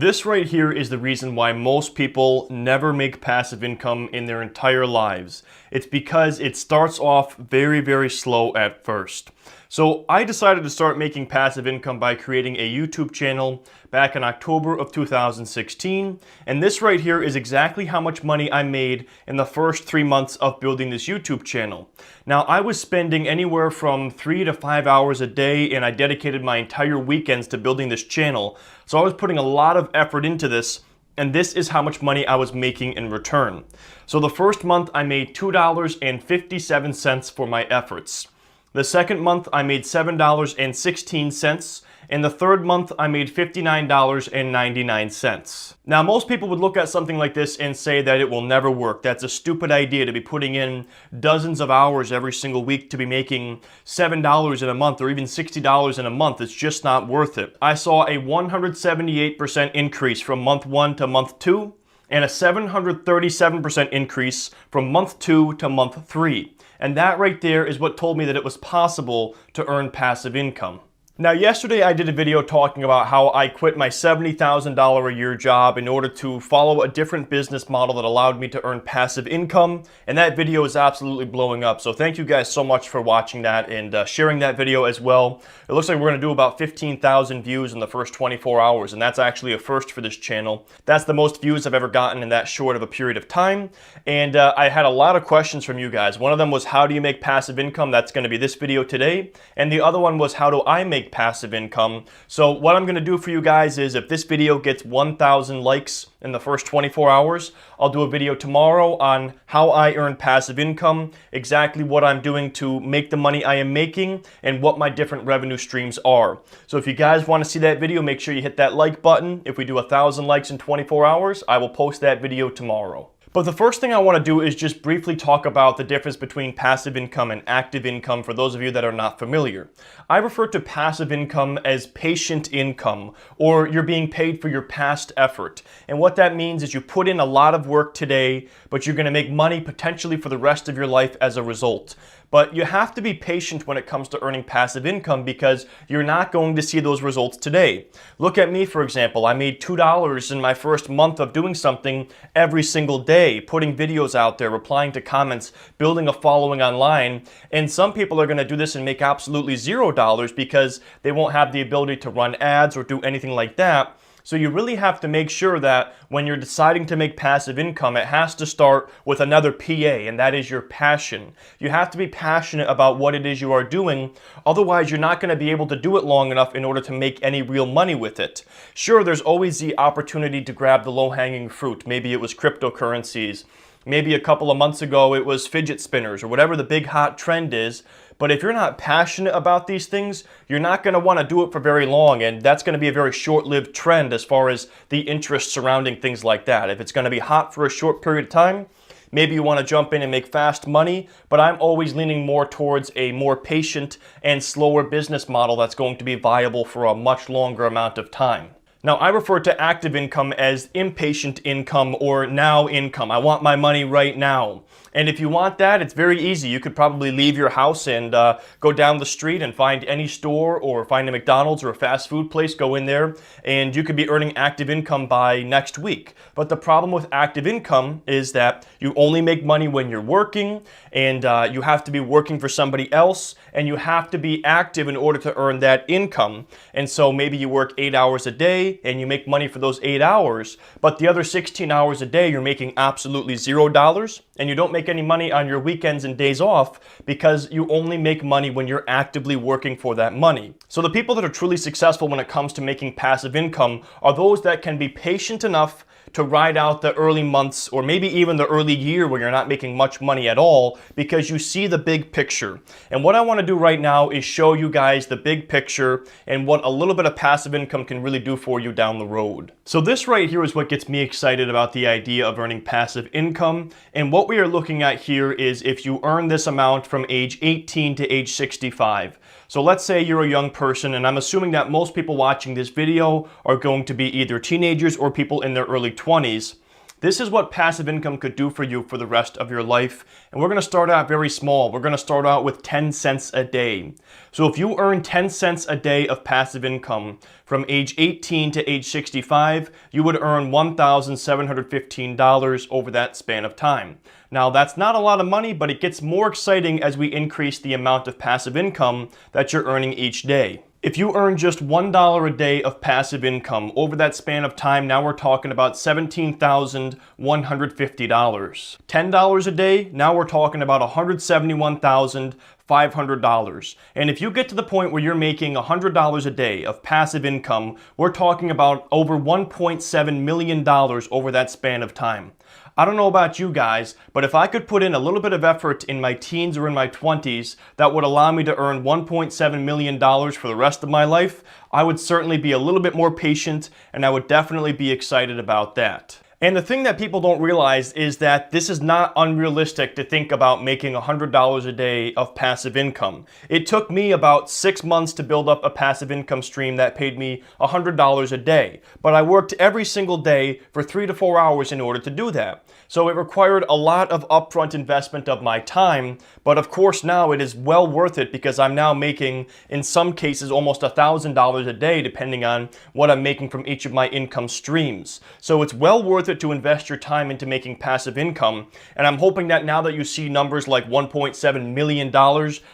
This right here is the reason why most people never make passive income in their entire lives. It's because it starts off very, very slow at first. So I decided to start making passive income by creating a YouTube channel back in October of 2016. And this right here is exactly how much money I made in the first 3 months of building this YouTube channel. Now, I was spending anywhere from 3 to 5 hours a day, and I dedicated my entire weekends to building this channel. So I was putting a lot of effort into this, and this is how much money I was making in return. So the first month I made $2.57 for my efforts. The second month I made $7.16, and the third month I made $59.99. Now, most people would look at something like this and say that it will never work. That's a stupid idea to be putting in dozens of hours every single week to be making $7 in a month or even $60 in a month. It's just not worth it. I saw a 178% increase from month 1 to month 2 and a 737% increase from month 2 to month 3. And that right there is what told me that it was possible to earn passive income. Now, yesterday I did a video talking about how I quit my $70,000 a year job in order to follow a different business model that allowed me to earn passive income, and that video is absolutely blowing up. So thank you guys so much for watching that and sharing that video as well. It looks like we're going to do about 15,000 views in the first 24 hours, and that's actually a first for this channel. That's the most views I've ever gotten in that short of a period of time, and I had a lot of questions from you guys. One of them was, how do you make passive income? That's going to be this video today. And the other one was, how do I make passive income? So what I'm going to do for you guys is, if this video gets 1,000 likes in the first 24 hours, I'll do a video tomorrow on how I earn passive income, exactly what I'm doing to make the money I am making, and what my different revenue streams are. So if you guys want to see that video, make sure you hit that like button. If we do 1,000 likes in 24 hours, I will post that video tomorrow. But the first thing I want to do is just briefly talk about the difference between passive income and active income for those of you that are not familiar. I refer to passive income as patient income, or you're being paid for your past effort. And what that means is you put in a lot of work today, but you're going to make money potentially for the rest of your life as a result. But you have to be patient when it comes to earning passive income, because you're not going to see those results today. Look at me, for example. I made $2 in my first month of doing something every single day, putting videos out there, replying to comments, building a following online. And some people are going to do this and make absolutely $0 because they won't have the ability to run ads or do anything like that. So you really have to make sure that when you're deciding to make passive income, it has to start with another PA, and that is your passion. You have to be passionate about what it is you are doing, otherwise you're not going to be able to do it long enough in order to make any real money with it. Sure, there's always the opportunity to grab the low-hanging fruit. Maybe it was cryptocurrencies. Maybe a couple of months ago it was fidget spinners or whatever the big hot trend is. But if you're not passionate about these things, you're not going to want to do it for very long, and that's going to be a very short-lived trend as far as the interest surrounding things like that. If it's going to be hot for a short period of time, maybe you want to jump in and make fast money, but I'm always leaning more towards a more patient and slower business model that's going to be viable for a much longer amount of time. Now, I refer to active income as impatient income or now income. I want my money right now. And if you want that, it's very easy. You could probably leave your house and go down the street and find any store or find a McDonald's or a fast food place, go in there, and you could be earning active income by next week. But the problem with active income is that you only make money when you're working, and you have to be working for somebody else, and you have to be active in order to earn that income. And so maybe you work 8 hours a day and you make money for those 8 hours, but the other 16 hours a day you're making absolutely $0, and you don't make any money on your weekends and days off because you only make money when you're actively working for that money. So the people that are truly successful when it comes to making passive income are those that can be patient enough to ride out the early months or maybe even the early year where you're not making much money at all, because you see the big picture. And what I want to do right now is show you guys the big picture and what a little bit of passive income can really do for you down the road. So this right here is what gets me excited about the idea of earning passive income. And what we are looking at here is if you earn this amount from age 18 to age 65. So let's say you're a young person, and I'm assuming that most people watching this video are going to be either teenagers or people in their early 20s. This is what passive income could do for you for the rest of your life. And we're going to start out very small. We're going to start out with 10 cents a day. So if you earn 10 cents a day of passive income from age 18 to age 65, you would earn $1,715 over that span of time. Now, that's not a lot of money, but it gets more exciting as we increase the amount of passive income that you're earning each day. If you earn just $1 a day of passive income over that span of time, now we're talking about $17,150. $10 a day, now we're talking about $171,500. And if you get to the point where you're making $100 a day of passive income, we're talking about over $1.7 million over that span of time. I don't know about you guys, but if I could put in a little bit of effort in my teens or in my 20s that would allow me to earn $1.7 million for the rest of my life, I would certainly be a little bit more patient, and I would definitely be excited about that. And the thing that people don't realize is that this is not unrealistic to think about making $100 a day of passive income. It took me about 6 months to build up a passive income stream that paid me $100 a day. But I worked every single day for 3 to 4 hours in order to do that. So it required a lot of upfront investment of my time, but of course now it is well worth it because I'm now making, in some cases, almost $1,000 a day depending on what I'm making from each of my income streams. So it's well worth it to invest your time into making passive income, and I'm hoping that now that you see numbers like $1.7 million,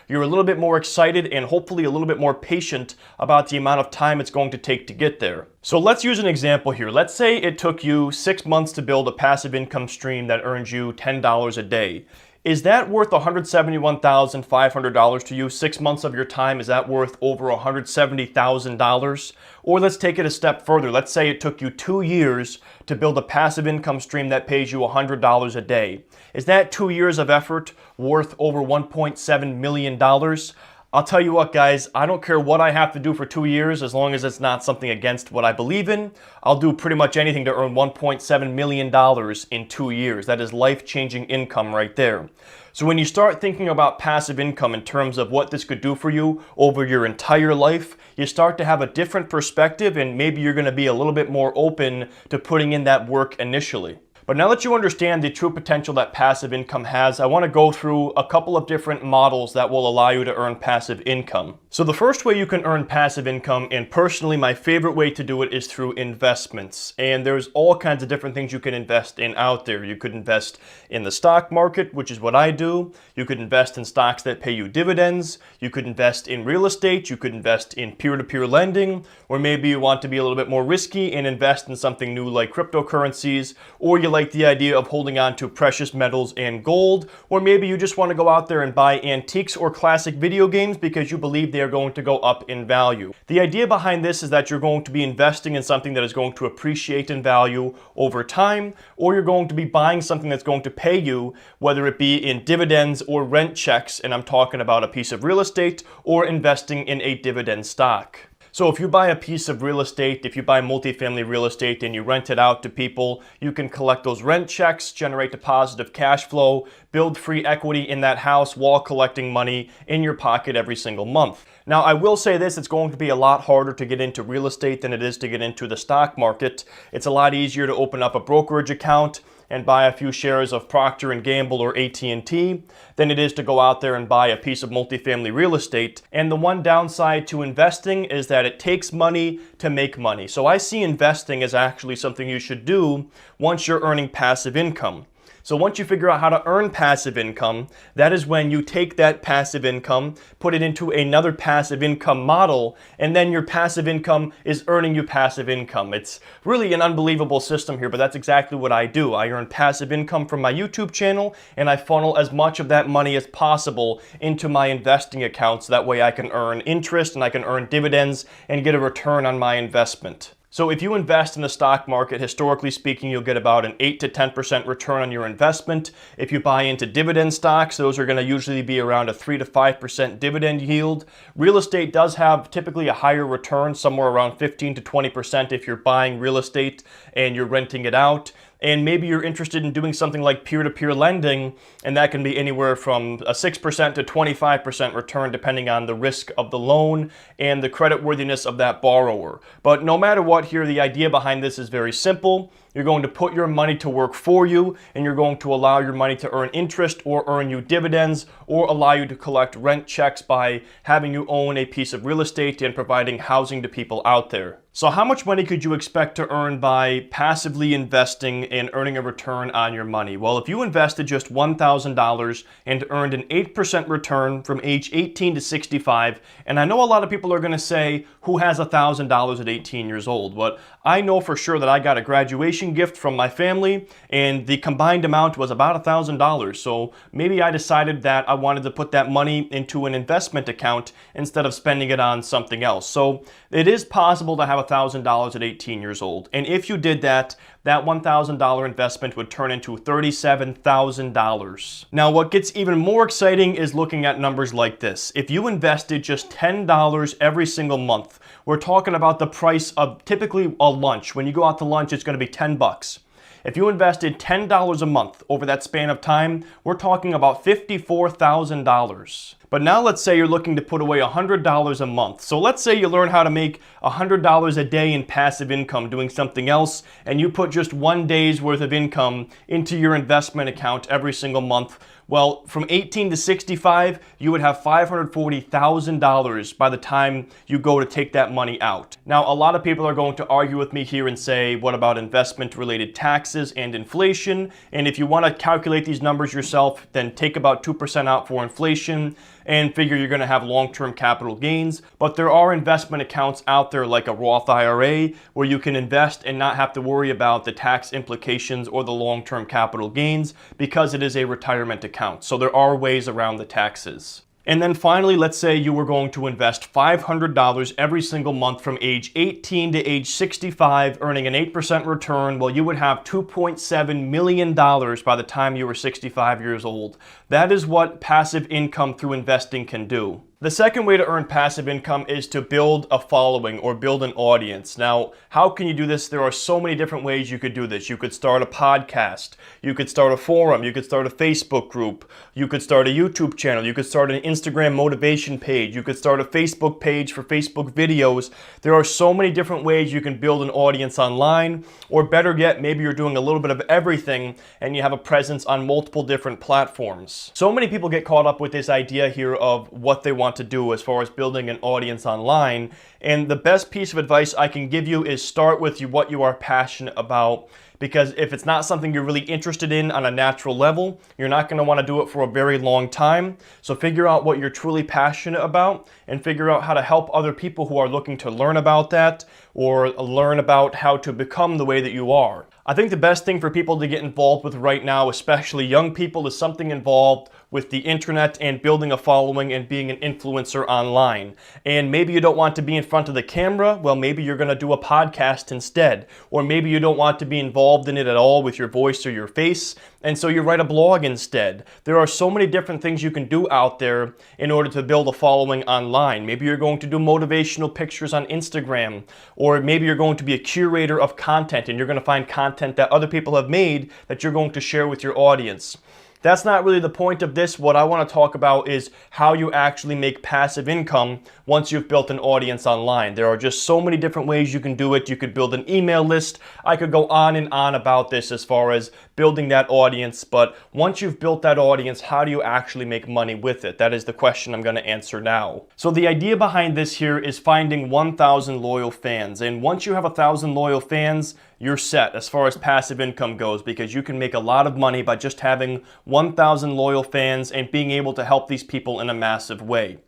you're a little bit more excited and hopefully a little bit more patient about the amount of time it's going to take to get there. So let's use an example here. Let's say it took you 6 months to build a passive income stream that earns you $10 a day. Is that worth $171,500 to you? 6 months of your time, is that worth over $170,000? Or let's take it a step further. Let's say it took you 2 years to build a passive income stream that pays you $100 a day. Is that 2 years of effort worth over $1.7 million? I'll tell you what, guys, I don't care what I have to do for 2 years as long as it's not something against what I believe in. I'll do pretty much anything to earn $1.7 million in 2 years. That is life-changing income right there. So when you start thinking about passive income in terms of what this could do for you over your entire life, you start to have a different perspective, and maybe you're going to be a little bit more open to putting in that work initially. But now that you understand the true potential that passive income has, I want to go through a couple of different models that will allow you to earn passive income. So the first way you can earn passive income, and personally my favorite way to do it, is through investments. And there's all kinds of different things you can invest in out there. You could invest in the stock market, which is what I do. You could invest in stocks that pay you dividends. You could invest in real estate. You could invest in peer-to-peer lending. Or maybe you want to be a little bit more risky and invest in something new like cryptocurrencies. Or you like the idea of holding on to precious metals and gold, or maybe you just want to go out there and buy antiques or classic video games because you believe they are going to go up in value. The idea behind this is that you're going to be investing in something that is going to appreciate in value over time, or you're going to be buying something that's going to pay you, whether it be in dividends or rent checks, and I'm talking about a piece of real estate or investing in a dividend stock. So if you buy a piece of real estate, if you buy multifamily real estate and you rent it out to people, you can collect those rent checks, generate a positive cash flow, build free equity in that house while collecting money in your pocket every single month. Now, I will say this, it's going to be a lot harder to get into real estate than it is to get into the stock market. It's a lot easier to open up a brokerage account and buy a few shares of Procter & Gamble or AT&T than it is to go out there and buy a piece of multifamily real estate. And the one downside to investing is that it takes money to make money. So I see investing as actually something you should do once you're earning passive income. So once you figure out how to earn passive income, that is when you take that passive income, put it into another passive income model, and then your passive income is earning you passive income. It's really an unbelievable system here, but that's exactly what I do. I earn passive income from my YouTube channel, and I funnel as much of that money as possible into my investing accounts. That way I can earn interest and I can earn dividends and get a return on my investment. So if you invest in the stock market, historically speaking, you'll get about an 8 to 10% return on your investment. If you buy into dividend stocks, those are going to usually be around a 3 to 5% dividend yield. Real estate does have typically a higher return, somewhere around 15 to 20% if you're buying real estate and you're renting it out. and maybe you're interested in doing something like peer-to-peer lending, and that can be anywhere from a 6% to 25% return depending on the risk of the loan and the creditworthiness of that borrower. But no matter what here, the idea behind this is very simple. You're going to put your money to work for you, and you're going to allow your money to earn interest or earn you dividends or allow you to collect rent checks by having you own a piece of real estate and providing housing to people out there. So how much money could you expect to earn by passively investing and earning a return on your money? Well, if you invested just $1,000 and earned an 8% return from age 18 to 65, and I know a lot of people are going to say, who has $1,000 at 18 years old? But I know for sure that I got a graduation gift from my family, and the combined amount was about $1,000. So maybe I decided that I wanted to put that money into an investment account instead of spending it on something else. So it is possible to have $1,000 at 18 years old. And if you did that, that $1,000 investment would turn into $37,000. Now, what gets even more exciting is looking at numbers like this. If you invested just $10 every single month, we're talking about the price of typically a lunch. When you go out to lunch, it's going to be 10 bucks. If you invested $10 a month over that span of time, we're talking about $54,000. But now let's say you're looking to put away $100 a month. So let's say you learn how to make $100 a day in passive income doing something else, and you put just one day's worth of income into your investment account every single month. Well, from 18 to 65, you would have $540,000 by the time you go to take that money out. Now, a lot of people are going to argue with me here and say, what about investment-related taxes and inflation? And if you want to calculate these numbers yourself, then take about 2% out for inflation and figure you're going to have long-term capital gains. But there are investment accounts out there like a Roth IRA where you can invest and not have to worry about the tax implications or the long-term capital gains because it is a retirement account. So there are ways around the taxes. And then finally, let's say you were going to invest $500 every single month from age 18 to age 65, earning an 8% return. Well, you would have $2.7 million by the time you were 65 years old. That is what passive income through investing can do. The second way to earn passive income is to build a following or build an audience. Now, how can you do this? There are so many different ways you could do this. You could start a podcast, you could start a forum, you could start a Facebook group, you could start a YouTube channel, you could start an Instagram motivation page, you could start a Facebook page for Facebook videos. There are so many different ways you can build an audience online, or better yet, maybe you're doing a little bit of everything and you have a presence on multiple different platforms. So many people get caught up with this idea here of what they want to do as far as building an audience online, and the best piece of advice I can give you is start with what you are passionate about, because if it's not something you're really interested in on a natural level, you're not going to want to do it for a very long time. So figure out what you're truly passionate about and figure out how to help other people who are looking to learn about that or learn about how to become the way that you are. I think the best thing for people to get involved with right now, especially young people, is something involved with the internet and building a following and being an influencer online. And maybe you don't want to be in front of the camera, well, maybe you're going to do a podcast instead. Or maybe you don't want to be involved in it at all with your voice or your face, and so you write a blog instead. There are so many different things you can do out there in order to build a following online. Maybe you're going to do motivational pictures on Instagram, or maybe you're going to be a curator of content and you're going to find content that other people have made that you're going to share with your audience. That's not really the point of this. What I want to talk about is how you actually make passive income once you've built an audience online. There are just so many different ways you can do it. You could build an email list. I could go on and on about this as far as building that audience, but once you've built that audience, how do you actually make money with it? That is the question I'm going to answer now. So the idea behind this here is finding 1,000 loyal fans, and once you have 1,000 loyal fans, you're set as far as passive income goes, because you can make a lot of money by just having 1,000 loyal fans and being able to help these people in a massive way.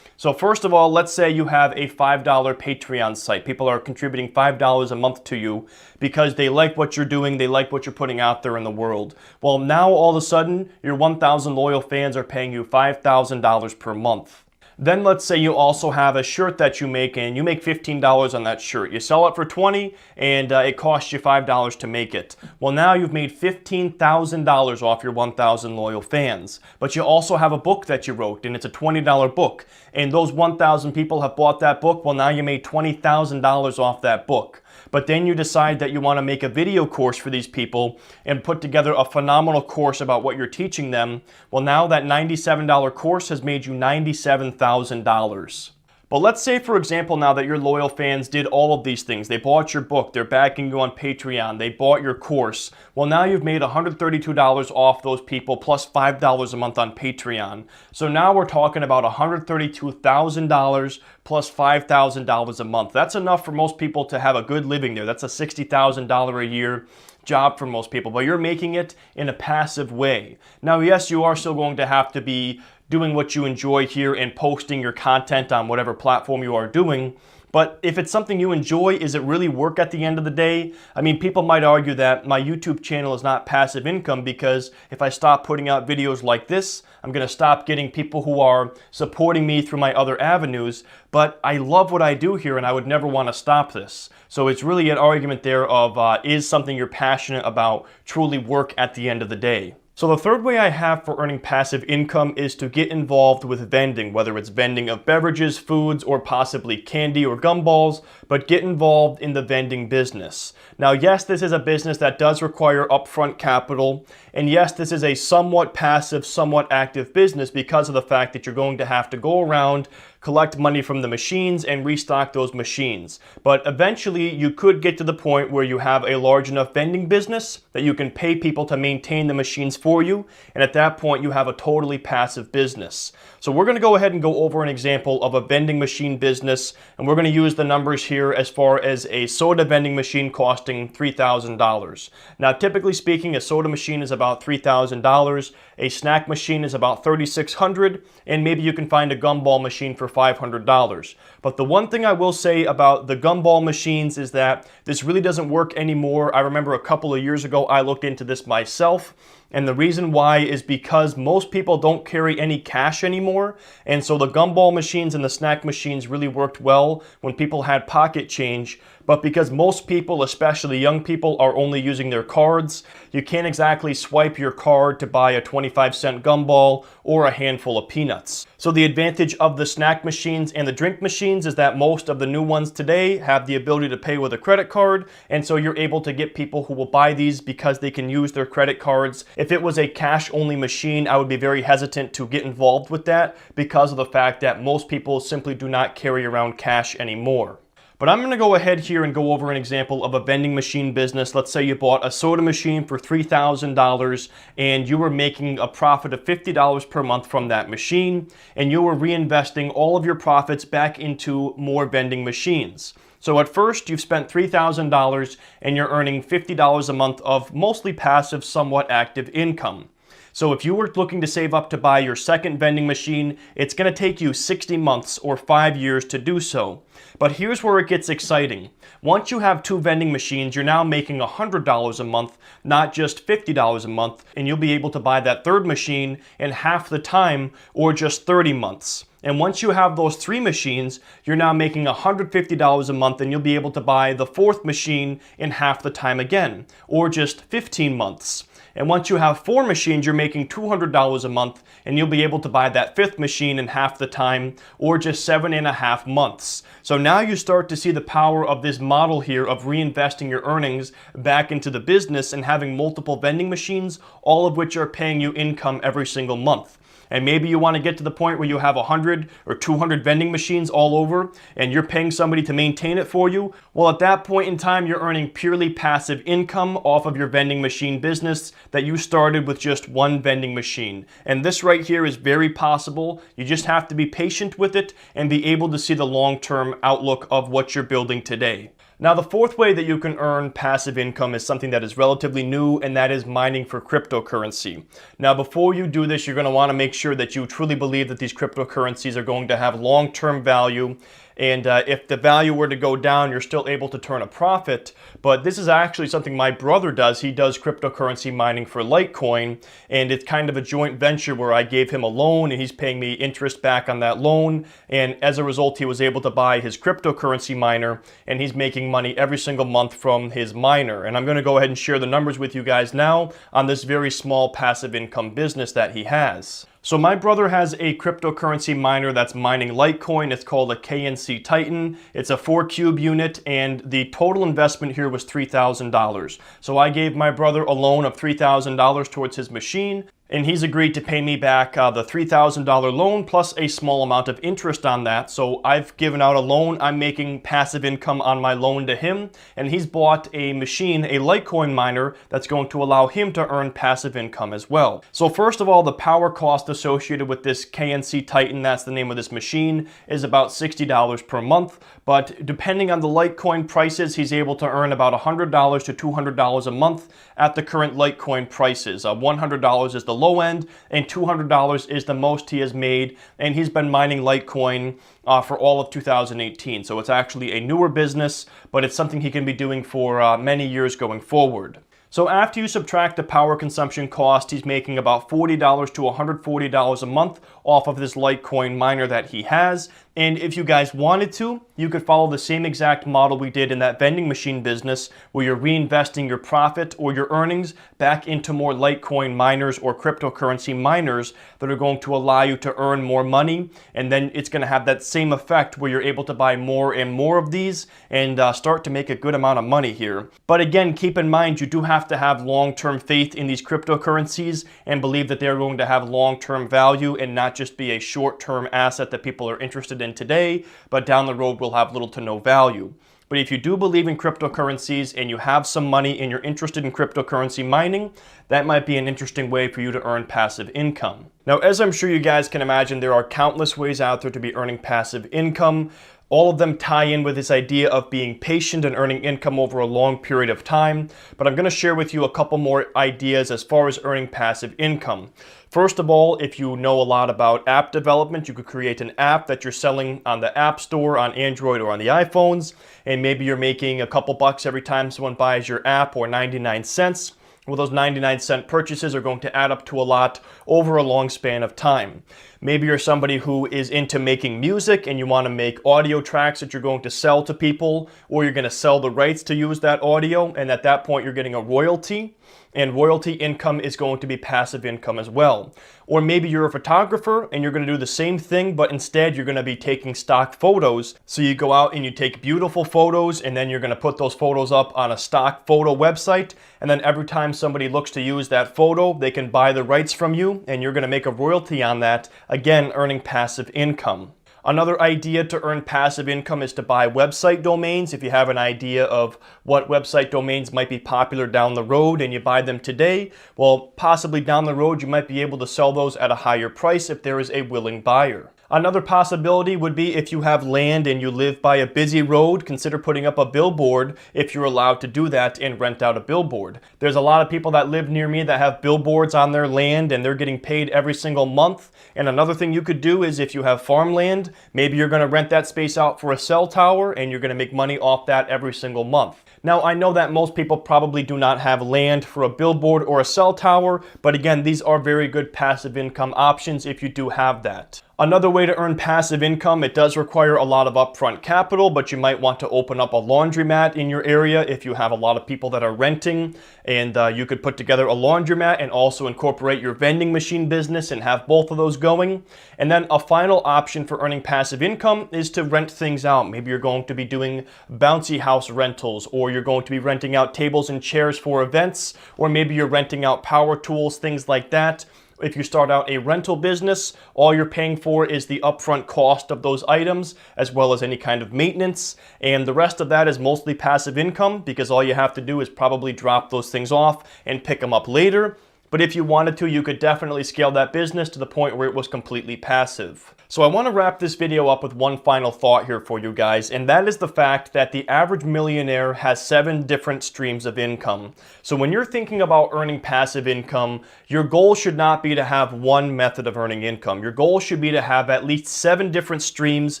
So first of all, let's say you have a $5 Patreon site. People are contributing $5 a month to you because they like what you're doing, they like what you're putting out there in the world. Well, now all of a sudden, your 1,000 loyal fans are paying you $5,000 per month. Then let's say you also have a shirt that you make and you make $15 on that shirt. You sell it for $20 and it costs you $5 to make it. Well, now you've made $15,000 off your 1,000 loyal fans. But you also have a book that you wrote and it's a $20 book. And those 1,000 people have bought that book. Well, now you made $20,000 off that book. but then you decide that you want to make a video course for these people and put together a phenomenal course about what you're teaching them, well, now that $97 course has made you $97,000. But let's say, for example, now that your loyal fans did all of these things. They bought your book, they're backing you on Patreon, they bought your course. Well, now you've made $132 off those people plus $5 a month on Patreon. So now we're talking about $132,000 plus $5,000 a month. That's enough for most people to have a good living there. That's a $60,000 a year job for most people, but you're making it in a passive way. Now, yes, you are still going to have to be doing what you enjoy here and posting your content on whatever platform you are doing. But if it's something you enjoy, is it really work at the end of the day? I mean, people might argue that my YouTube channel is not passive income because if I stop putting out videos like this, I'm going to stop getting people who are supporting me through my other avenues. But I love what I do here and I would never want to stop this. So it's really an argument there of is something you're passionate about truly work at the end of the day? So the third way I have for earning passive income is to get involved with vending, whether it's vending of beverages, foods, or possibly candy or gumballs, but get involved in the vending business. Now, yes, this is a business that does require upfront capital, and yes, this is a somewhat passive, somewhat active business because of the fact that you're going to have to go around, collect money from the machines and restock those machines. But eventually you could get to the point where you have a large enough vending business that you can pay people to maintain the machines for you, and at that point you have a totally passive business. So we're going to go ahead and go over an example of a vending machine business, and we're going to use the numbers here as far as a soda vending machine costing $3,000. Now, typically speaking, a soda machine is about $3,000, a snack machine is about $3,600, and maybe you can find a gumball machine for $500. But the one thing I will say about the gumball machines is that this really doesn't work anymore. I remember a couple of years ago I looked into this myself, and the reason why is because most people don't carry any cash anymore, and so the gumball machines and the snack machines really worked well when people had pocket change. But because most people, especially young people, are only using their cards, you can't exactly swipe your card to buy a 25-cent gumball or a handful of peanuts. So the advantage of the snack machines and the drink machines is that most of the new ones today have the ability to pay with a credit card, and so you're able to get people who will buy these because they can use their credit cards. If it was a cash-only machine, I would be very hesitant to get involved with that because of the fact that most people simply do not carry around cash anymore. But I'm going to go ahead here and go over an example of a vending machine business. Let's say you bought a soda machine for $3,000 and you were making a profit of $50 per month from that machine, and you were reinvesting all of your profits back into more vending machines. So at first you've spent $3,000 and you're earning $50 a month of mostly passive, somewhat active income. So if you were looking to save up to buy your second vending machine, it's going to take you 60 months or 5 years to do so. But here's where it gets exciting. Once you have 2 vending machines, you're now making $100 a month, not just $50 a month, and you'll be able to buy that third machine in half the time or just 30 months. And once you have those 3 machines, you're now making $150 a month, and you'll be able to buy the fourth machine in half the time again, or just 15 months. And once you have 4 machines, you're making $200 a month, and you'll be able to buy that 5th machine in half the time, or just 7.5 months. So now you start to see the power of this model here of reinvesting your earnings back into the business and having multiple vending machines, all of which are paying you income every single month. And maybe you want to get to the point where you have 100 or 200 vending machines all over and you're paying somebody to maintain it for you. Well, at that point in time, you're earning purely passive income off of your vending machine business that you started with just 1 vending machine. And this right here is very possible. You just have to be patient with it and be able to see the long-term outlook of what you're building today. Now, the fourth way that you can earn passive income is something that is relatively new, and that is mining for cryptocurrency. Now, before you do this, you're going to want to make sure that you truly believe that these cryptocurrencies are going to have long-term value. And if the value were to go down, you're still able to turn a profit. But this is actually something my brother does. He does cryptocurrency mining for Litecoin, and it's kind of a joint venture where I gave him a loan and he's paying me interest back on that loan. And as a result, he was able to buy his cryptocurrency miner, and he's making money every single month from his miner. And I'm going to go ahead and share the numbers with you guys now on this very small passive income business that he has. So my brother has a cryptocurrency miner that's mining Litecoin. It's called a KNC Titan. It's a 4-cube unit, and the total investment here was $3,000. So I gave my brother a loan of $3,000 towards his machine, and he's agreed to pay me back the $3,000 loan plus a small amount of interest on that. So I've given out a loan. I'm making passive income on my loan to him, and he's bought a machine, a Litecoin miner, that's going to allow him to earn passive income as well. So first of all, the power cost associated with this KNC Titan, that's the name of this machine, is about $60 per month. But depending on the Litecoin prices, he's able to earn about $100 to $200 a month at the current Litecoin prices. $100 is the low end, and $200 is the most he has made, and he's been mining Litecoin for all of 2018. So it's actually a newer business, but it's something he can be doing for many years going forward. So after you subtract the power consumption cost, he's making about $40 to $140 a month off of this Litecoin miner that he has. And if you guys wanted to, you could follow the same exact model we did in that vending machine business, where you're reinvesting your profit or your earnings back into more Litecoin miners or cryptocurrency miners that are going to allow you to earn more money. And then it's going to have that same effect where you're able to buy more and more of these and start to make a good amount of money here. But again, keep in mind, you do have to have long-term faith in these cryptocurrencies and believe that they're going to have long-term value and not just be a short-term asset that people are interested in today, but down the road will have little to no value. But if you do believe in cryptocurrencies and you have some money and you're interested in cryptocurrency mining, that might be an interesting way for you to earn passive income. Now, as I'm sure you guys can imagine, there are countless ways out there to be earning passive income. All of them tie in with this idea of being patient and earning income over a long period of time. But I'm going to share with you a couple more ideas as far as earning passive income. First of all, if you know a lot about app development, you could create an app that you're selling on the App Store on Android or on the iPhones, and maybe you're making a couple bucks every time someone buys your app, or 99 cents. Well, those 99-cent purchases are going to add up to a lot over a long span of time. Maybe you're somebody who is into making music and you want to make audio tracks that you're going to sell to people, or you're going to sell the rights to use that audio, and at that point you're getting a royalty. And royalty income is going to be passive income as well. Or maybe you're a photographer and you're going to do the same thing, but instead you're going to be taking stock photos. So you go out and you take beautiful photos, and then you're going to put those photos up on a stock photo website. And then every time somebody looks to use that photo, they can buy the rights from you, and you're going to make a royalty on that, again, earning passive income. Another idea to earn passive income is to buy website domains. If you have an idea of what website domains might be popular down the road and you buy them today, well, possibly down the road you might be able to sell those at a higher price if there is a willing buyer. Another possibility would be if you have land and you live by a busy road, consider putting up a billboard if you're allowed to do that and rent out a billboard. There's a lot of people that live near me that have billboards on their land and they're getting paid every single month. And another thing you could do is if you have farmland, maybe you're going to rent that space out for a cell tower and you're going to make money off that every single month. Now, I know that most people probably do not have land for a billboard or a cell tower, but again, these are very good passive income options if you do have that. Another way to earn passive income, it does require a lot of upfront capital, but you might want to open up a laundromat in your area if you have a lot of people that are renting, and you could put together a laundromat and also incorporate your vending machine business and have both of those going. And then a final option for earning passive income is to rent things out. Maybe you're going to be doing bouncy house rentals, or you're going to be renting out tables and chairs for events, or maybe you're renting out power tools, things like that. If you start out a rental business, all you're paying for is the upfront cost of those items, as well as any kind of maintenance. And the rest of that is mostly passive income, because all you have to do is probably drop those things off and pick them up later. But if you wanted to, you could definitely scale that business to the point where it was completely passive. So I want to wrap this video up with one final thought here for you guys, and that is the fact that the average millionaire has 7 different streams of income. So when you're thinking about earning passive income, your goal should not be to have one method of earning income. Your goal should be to have at least 7 different streams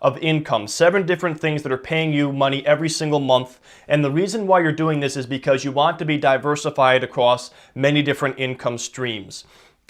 of income, 7 different things that are paying you money every single month. And the reason why you're doing this is because you want to be diversified across many different income streams.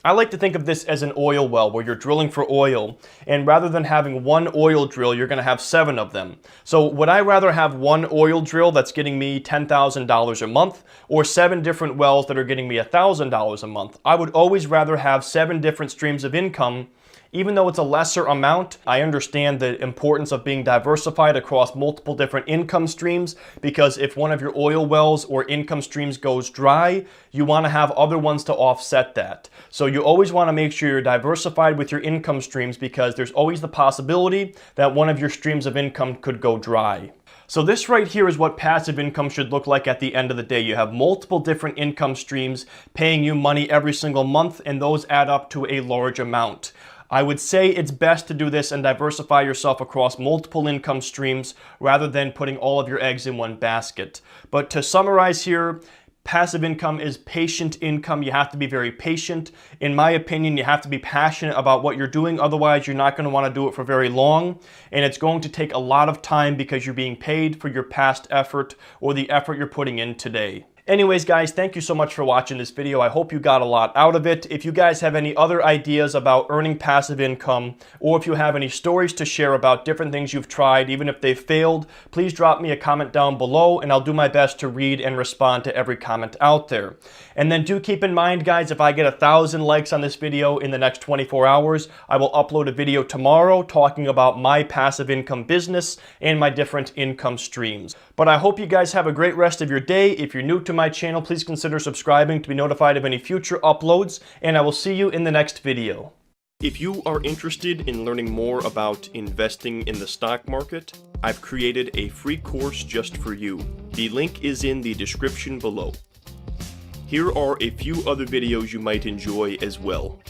I like to think of this as an oil well where you're drilling for oil, and rather than having one oil drill, you're going to have 7 of them. So would I rather have one oil drill that's getting me $10,000 a month, or 7 different wells that are getting me $1,000 a month? I would always rather have 7 different streams of income. Even though it's a lesser amount, I understand the importance of being diversified across multiple different income streams, because if one of your oil wells or income streams goes dry, you want to have other ones to offset that. So you always want to make sure you're diversified with your income streams, because there's always the possibility that one of your streams of income could go dry. So this right here is what passive income should look like at the end of the day. You have multiple different income streams paying you money every single month, and those add up to a large amount. I would say it's best to do this and diversify yourself across multiple income streams rather than putting all of your eggs in one basket. But to summarize here, passive income is patient income. You have to be very patient. In my opinion, you have to be passionate about what you're doing. Otherwise, you're not going to want to do it for very long. And it's going to take a lot of time because you're being paid for your past effort or the effort you're putting in today. Anyways, guys, thank you so much for watching this video. I hope you got a lot out of it. If you guys have any other ideas about earning passive income, or if you have any stories to share about different things you've tried, even if they've failed, please drop me a comment down below, and I'll do my best to read and respond to every comment out there. And then do keep in mind, guys, if I get 1,000 likes on this video in the next 24 hours, I will upload a video tomorrow talking about my passive income business and my different income streams. But I hope you guys have a great rest of your day. If you're new to my channel, please consider subscribing to be notified of any future uploads, and I will see you in the next video. If you are interested in learning more about investing in the stock market, I've created a free course just for you. The link is in the description below. Here are a few other videos you might enjoy as well.